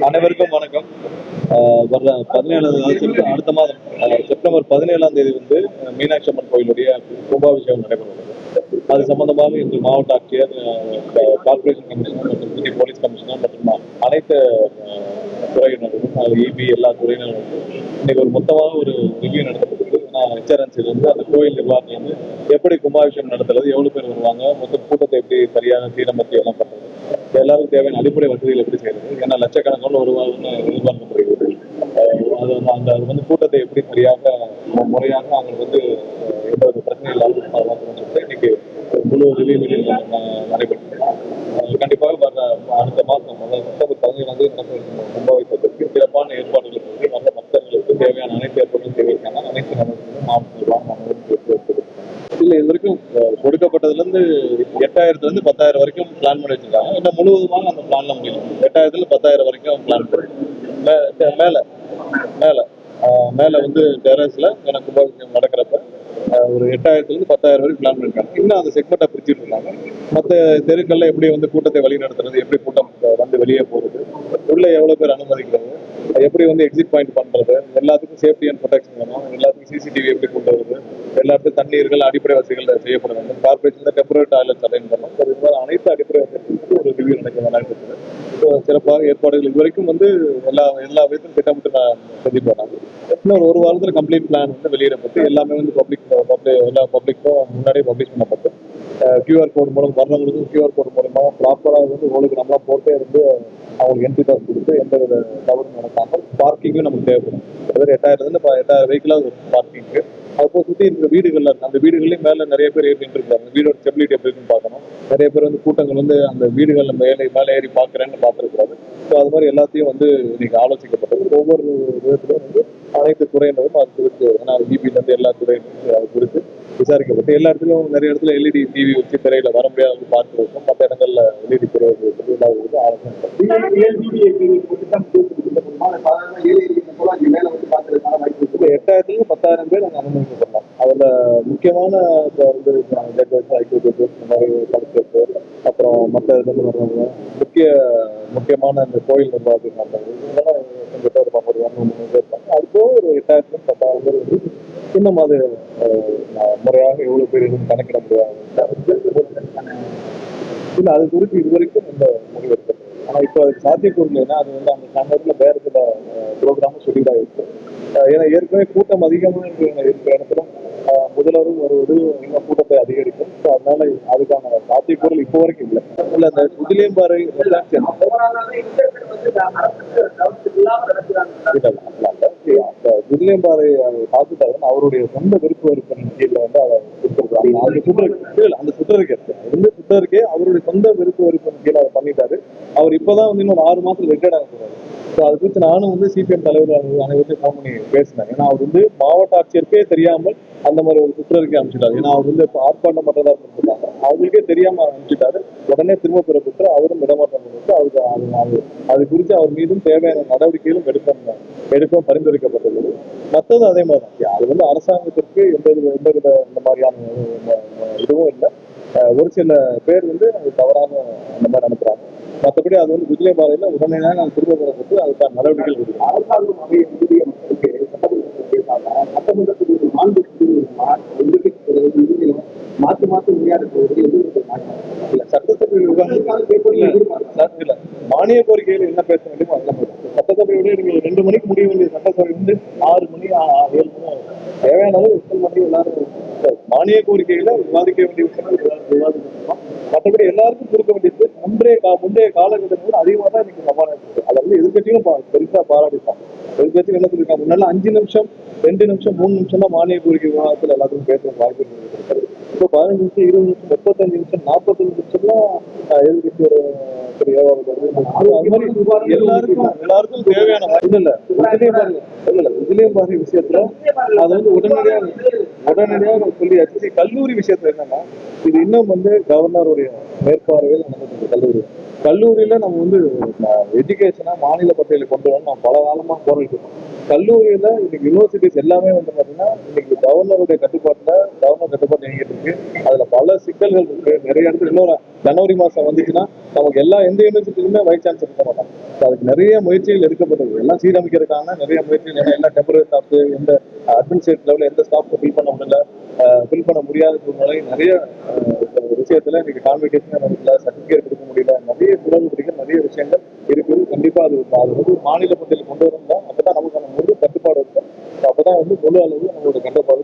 அனைவருக்கும் வணக்கம். வர்ற 17 அடுத்த மாதம் செப்டம்பர் 17 வந்து மீனாட்சி அம்மன் கோயிலுடைய கும்பாபிஷேகம் நடைபெறும். அது சம்பந்தமாக இன்று மாவட்ட ஆட்சியர், கார்பரேஷன் கமிஷனர் மற்றும் சிட்டி போலீஸ் கமிஷனர் மற்றும் அனைத்து துறையினரும் இபி எல்லா துறையினரும் இன்னைக்கு ஒரு மொத்தமாக ஒரு ரிவ்யூ நடத்தப்பட்டது. ஹெச்ஆர்என்சில இருந்து அந்த கோயில் நிர்வாகம் வந்து எப்படி கும்பாபிஷேகம் நடத்துறது, எவ்வளவு பேர் வருவாங்க, மொத்த கூட்டத்தை எப்படி சரியான சீரமைத்து எல்லாம் பண்றது, எல்லாருக்கும் தேவையான அடிப்படை வசதிகள் எப்படி செய்யறது, ஏன்னா லட்சக்கணக்கான வருவாங்கன்னு எதிர்பார்க்கப்படுகிறது. அது வந்து கூட்டத்தை எப்படி சரியாக முறையாக அவங்களுக்கு வந்து எந்த ஒரு பிரச்சனை இல்லாமல் சொல்லிட்டு இன்னைக்கு முழு ரிவ்யூ நடைபெற்றது. கண்டிப்பாக வர அடுத்த மாதம் செப்டம்பர் 17 நடக்க கும்பாபிஷேகத்திற்கு சிறப்பான ஏற்பாடுகள் செய்து வந்த பக்தர்களுக்கு தேவையான அனைத்து ஏற்பாடுகளும் செய்வதற்கான அனைத்து நடவடிக்கைகளும் மாவட்ட நிர்வாகம் இல்ல இது வரைக்கும் கொடுக்கப்பட்டதுல இருந்து 8000 இருந்து 10,000 வரைக்கும் பிளான் பண்ணி வச்சிருக்காங்க. இன்னும் முழுவதுமாக அந்த பிளான்ல முடியும். 8000 10,000 வரைக்கும் பிளான் பண்ணி மேல மேல மேல வந்து டெரஸ்ல எனக்கு கும்பாபிஷேகம் நடக்கிறப்ப ஒரு 8000 இருந்து 10,000 வரைக்கும் பிளான் பண்ணிருக்காங்க. இன்னும் அந்த செக்மெண்ட்டை பிரிச்சுட்டு இருக்காங்க. மற்ற தெருக்கள்ல எப்படி வந்து கூட்டத்தை வழி நடத்துறது, எப்படி கூட்டம் வந்து வெளியே போறது, உள்ள எவ்வளவு பேர் அனுமதிக்கிறது, எப்படி வந்து எக்ஸிட் பாயிண்ட் பண்றது, எல்லாத்துக்கும் சேஃப்டி அண்ட் ப்ரொடெக்ஷன் வேணும், எல்லாத்துக்கும் சிசிடிவி எப்படி கொண்டு வருது, எல்லாத்துக்கும் தண்ணீர்கள் அடிப்படை வசதிகள் செய்யப்பட வேண்டும், கார்பரேஷன் டெம்பரரி டாய்லெட்ஸ் அலைன் பண்ணணும். இது மாதிரி அனைத்து அடிப்படை வசதிகளுக்கு ஒரு ரிவ்யூ நடக்கிறது. சிறப்பாக ஏற்பாடுகள் இதுவரைக்கும் வந்து எல்லா விதத்திலும் திட்டமிட்டு செஞ்சு போறாங்க. இன்னும் ஒரு வாரத்தில் கம்ப்ளீட் பிளான் வந்து வெளியிடப்பட்டு எல்லாமே வந்து எல்லா பப்ளிக்கும் முன்னாடியே பப்ளிஷ் பண்ணப்பட்டு கியூஆர் கோடு மூலம் வர்றவங்களுக்கும் கியூஆர் கோடு மூலமா ப்ராப்பராக வந்து ரோலுக்கு நம்மளா போட்டே இருந்து அவங்களுக்கு என்ட்ரி காசு கொடுத்து எந்த வித தவறும் நடக்காமல் பார்க்கிங்கும் நமக்கு தேவைப்படும். அதாவது 8000 வெஹிக்கிளாக பார்க்கிங்கு. அப்போ சுற்றி இருக்கிற வீடுகள்ல அந்த வீடுகள்லயும் மேல நிறைய பேர் ஏறிட்டு இருக்காங்க. வீடோட ஸ்டெபிலிட்டி எப்படி இருக்குன்னு பார்க்கணும். நிறைய பேர் வந்து கூட்டங்கள் வந்து அந்த வீடுகள்ல மேலே ஏறி பார்க்கறேன்னு பார்த்துருக்காரு. ஸோ அது மாதிரி எல்லாத்தையும் வந்து இன்னைக்கு ஆலோசிக்கப்பட்டது. ஒவ்வொரு விதத்திலும் வந்து அனைத்து துறையினரும் அது குறித்து, ஏன்னா இபில இருந்து எல்லா துறையினரும் அது குறித்து விசாரிக்கப்பட்டு எல்லா இடத்துலையும் நிறைய இடத்துல எல்இடி டிவி வச்சு திரையில வர முடியாத பார்த்து இருக்கும். மற்ற இடங்கள்ல எல்இடி திரை ஆலோசனை பண்ணி 8000 10,000 பேர் அங்கே அனுமதிக்கப்படலாம். அதுல முக்கியமான அப்புறம் மற்ற இடத்துல வர்றவங்க முக்கியமான இந்த கோயில் நிர்வாகத்தில் இதெல்லாம் கொஞ்சம் பேர் பார்ப்பாங்க. ஒரு 200 பேர் இருப்பாங்க. அது போக ஒரு 8000 10,000 பேர் வந்து இன்னும் அது முறையாக எவ்வளவு பேர் எதுவும் கணக்கிட முடியாது. இல்லை அது குறித்து இதுவரைக்கும் இந்த முடிவு எடுக்கிறது. ஆனா இப்போ அதுக்கு சாத்தியக்கூறு இல்லைன்னா அது வந்து அந்த சமயத்துல வேற சில ப்ரோக்ராமும் சொல்லிதான் இருக்கு. ஏன்னா ஏற்கனவே கூட்டம் அதிகமாக இருக்கிற இடத்துல முதல்வரும் வருவது இன்னும் கூட்டத்தை அதிகரிக்கும். ஸோ அதனால அதுக்கான சாத்தியக்கூறல் இப்போ வரைக்கும் இல்லை. இல்ல இந்த உதிலியம்பாறை உதிலியம்பாறை ஹாஸ்பிட்டல் அவருடைய சொந்த விருப்ப வெறுப்பின் கீழ வந்து அதை கொடுத்துருக்காங்க. அந்த சுற்றறிக்கை அவருடைய சொந்த விருப்ப வெறுப்பின் கீழே அதை பண்ணிட்டாரு. அவர் இப்பதான் வந்து இன்னொரு 6 மாசத்துல ரிட்டையர்ட் ஆக போறாரு. ஸோ அது குறித்து நானும் வந்து சிபிஎம் தலைவர் அனைவருக்கும் ஃபோன் பண்ணி பேசினேன். ஏன்னா அவர் வந்து மாவட்ட ஆட்சியருக்கே தெரியாமல் அந்த மாதிரி ஒரு சுற்றறிக்கை அனுப்பிச்சிட்டாரு. ஏன்னா அவர் வந்து இப்போ ஆர்ப்பாட்டம் பண்றதா இருந்திருக்காங்க, அவங்களுக்கே தெரியாம அனுப்பிச்சிட்டாரு. உடனே திரும்ப பெறப்பட்டு அவரும் இடமாற்றம் பண்ணிட்டு அவருக்கு அது குறித்து அவர் மீதும் தேவையான நடவடிக்கைகளும் எடுக்க பரிந்துரைக்கப்பட்டுள்ளது. மற்றது அதே மாதிரி தான். அது வந்து அரசாங்கத்திற்கு எந்தவித இந்த மாதிரியான இதுவும் இல்லை. ஒரு சில பேர் வந்து அது தவறான அந்த மாதிரி அனுப்புறாங்க. மற்றபடி அது வந்து உதிலியம்பாறையில உடனடியாக நாங்கள் திரும்ப பெறப்பட்டு அதுக்கான நடவடிக்கைகள் இருக்கு. மாற்றி மாற்றி சட்டசபையில் மானிய கோரிக்கைகள் என்ன பேச வேண்டுமோ அதெல்லாம் சட்டசபையோட நீங்க 2 மணிக்கு முடிய வேண்டிய சட்டசபை வந்து 6 மணி 7 மணி தேவையான அளவு எத்தனை மணி எல்லாரும் மானிய கோரிக்கைகளை விவாதிக்க வேண்டிய விஷயங்கள் விவாதிக்கணும். மற்றபடி எல்லாருக்கும் கொடுக்க வேண்டியது முந்தைய காலகட்டத்தில் அதிகமாக தான் இன்னைக்கு சவாலாக இருக்கு. அதை வந்து எதிர்கட்சியும் பெருசா பாராட்டிட்டாங்க. எதிர்கட்சியும் என்ன சொல்லியிருக்காங்க, முன்னால 5 நிமிஷம் 2 நிமிஷம் 3 நிமிஷம் தான் மானிய கோரிக்கை விவாதத்தில் எல்லாத்துக்கும் பேசுற வாய்ப்பு இருக்கு. இப்போ 15 நிமிஷம் 20 நிமிஷம் 35 நிமிஷம் 45 நிமிஷம்லாம் எதிர்கட்சியோட எல்லாருக்கும் தேவையான உதிலியம்பாறை விஷயத்துல அது வந்து உடனடியாக சொல்லியாச்சு. கல்லூரி விஷயத்துல என்னன்னா இது இன்னும் வந்து கவர்னருடைய மேற்பார்வையில் நடந்தது. கல்லூரியில நம்ம வந்து எஜுகேஷனா மாநில பட்டியலை கொண்டு வந்து நம்ம பல காலமா போராடிட்டு இருக்கோம். கல்லூரியில இன்னைக்கு யூனிவர்சிட்டிஸ் எல்லாமே வந்து பாத்தீங்கன்னா இன்னைக்கு கவர்னருடைய கட்டுப்பாட்டுல கவர்னர் கட்டுப்பாடு இயங்கிட்டு இருக்கு. அதுல பல சிக்கல்கள் இருக்கு. நிறைய இடத்துல இன்னொரு ஜனவரி மாசம் வந்துச்சுன்னா நமக்கு எந்த யூனிவர்சிட்டிலுமே வைஸ் சான்சலர் இருக்க மாட்டாங்க. அதுக்கு நிறைய முயற்சிகள் எடுக்கப்பட்டது. எல்லாம் சீரமைக்கிறதுக்கான நிறைய முயற்சிகள், ஏன்னா எல்லாம் டெம்பரரி ஸ்டாஃப், எந்த அட்மினிஸ்ட்ரேட்டிவ் லெவலில் எந்த ஸ்டாஃப் ஃபில் பண்ண முடியல, ஃபில் பண்ண முடியாத சூழ்நிலை நிறைய விஷயத்துல இன்னைக்கு கான்வெகேஷன் நடக்கல, சர்டிபிகேட் கொடுக்க முடியல, நிறைய குளறுபடிகள், நிறைய விஷயங்கள் இருக்குது. கண்டிப்பா அது வந்து மாநில பட்டியல் கொண்டு வரணும் தான். அப்பதான் நமக்கான முழு கட்டுப்பாடு இருக்கும். அப்பதான் வந்து முழு அளவு நம்மளோட கட்டுப்பாடு